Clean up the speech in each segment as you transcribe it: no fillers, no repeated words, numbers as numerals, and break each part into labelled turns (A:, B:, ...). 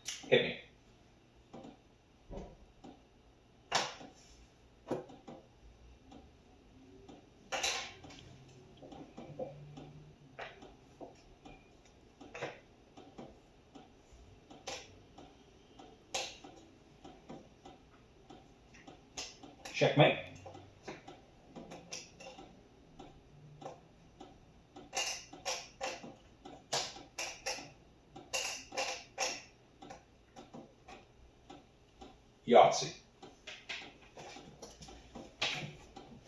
A: Hit me. Checkmate. Yahtzee.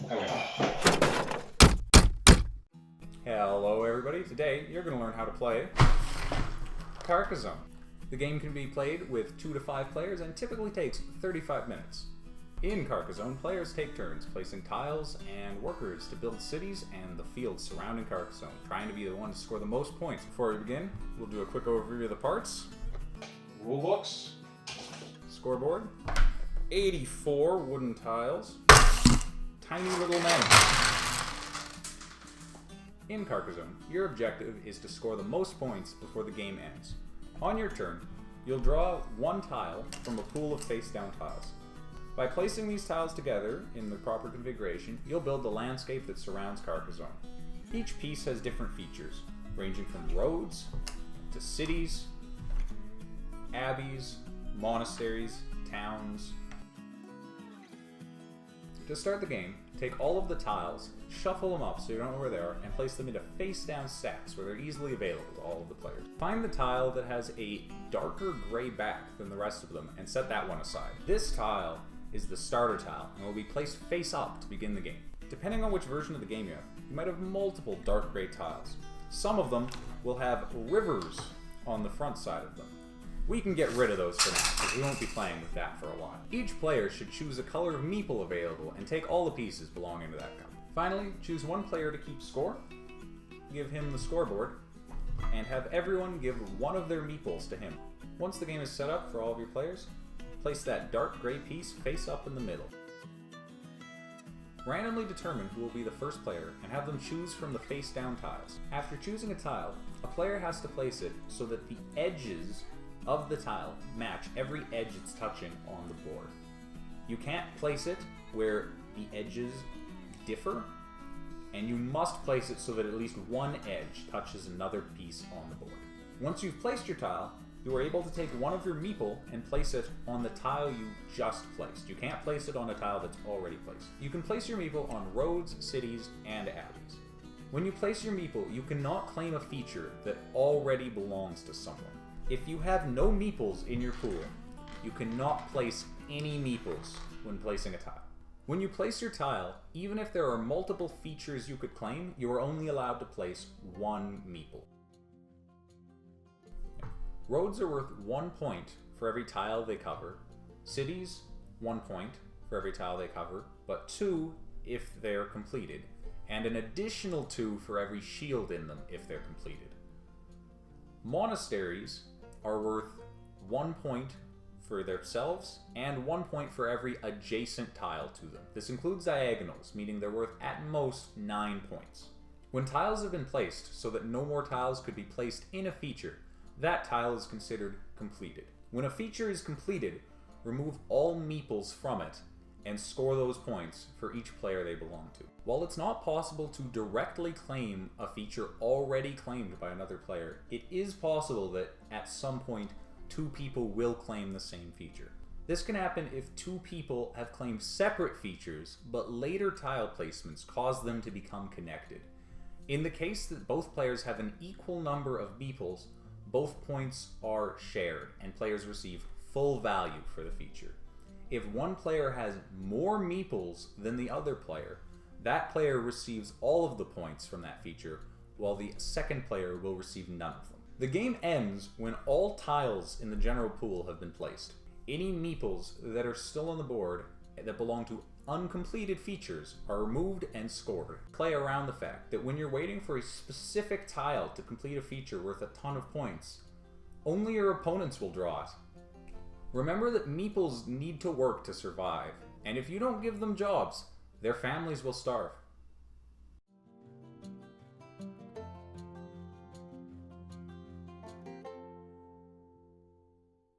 A: I win.
B: Hello everybody, today you're going to learn how to play Carcassonne. The game can be played with 2 to 5 players and typically takes 35 minutes. In Carcassonne, players take turns placing tiles and workers to build cities and the fields surrounding Carcassonne, trying to be the one to score the most points. Before we begin, we'll do a quick overview of the parts. Rule books. Scoreboard. 84 wooden tiles. Tiny little men. In Carcassonne, your objective is to score the most points before the game ends. On your turn, you'll draw one tile from a pool of face-down tiles. By placing these tiles together in the proper configuration, you'll build the landscape that surrounds Carcassonne. Each piece has different features, ranging from roads to cities, abbeys, monasteries, towns. To start the game, take all of the tiles, shuffle them up so you don't know where they are, and place them into face-down stacks where they're easily available to all of the players. Find the tile that has a darker gray back than the rest of them and set that one aside. This tile is the starter tile and will be placed face up to begin the game. Depending on which version of the game you have, you might have multiple dark gray tiles. Some of them will have rivers on the front side of them. We can get rid of those for now, because we won't be playing with that for a while. Each player should choose a color of meeple available and take all the pieces belonging to that color. Finally, choose one player to keep score, give him the scoreboard, and have everyone give one of their meeples to him. Once the game is set up for all of your players, place that dark gray piece face up in the middle. Randomly determine who will be the first player and have them choose from the face down tiles. After choosing a tile, a player has to place it so that the edges of the tile match every edge it's touching on the board. You can't place it where the edges differ, and you must place it so that at least one edge touches another piece on the board. Once you've placed your tile, you are able to take one of your meeple and place it on the tile you just placed. You can't place it on a tile that's already placed. You can place your meeple on roads, cities, and abbeys. When you place your meeple, you cannot claim a feature that already belongs to someone. If you have no meeples in your pool, you cannot place any meeples when placing a tile. When you place your tile, even if there are multiple features you could claim, you are only allowed to place one meeple. Roads are worth 1 point for every tile they cover. Cities, 1 point for every tile they cover, but 2 if they're completed, and an additional 2 for every shield in them if they're completed. Monasteries are worth 1 point for themselves and 1 point for every adjacent tile to them. This includes diagonals, meaning they're worth at most 9 points. When tiles have been placed so that no more tiles could be placed in a feature, that tile is considered completed. When a feature is completed, remove all meeples from it and score those points for each player they belong to. While it's not possible to directly claim a feature already claimed by another player, it is possible that at some point 2 people will claim the same feature. This can happen if 2 people have claimed separate features, but later tile placements cause them to become connected. In the case that both players have an equal number of meeples, both points are shared and players receive full value for the feature. If one player has more meeples than the other player, that player receives all of the points from that feature, while the second player will receive none of them. The game ends when all tiles in the general pool have been placed. Any meeples that are still on the board that belong to uncompleted features are removed and scored. Play around the fact that when you're waiting for a specific tile to complete a feature worth a ton of points, only your opponents will draw it. Remember that meeples need to work to survive, and if you don't give them jobs, their families will starve.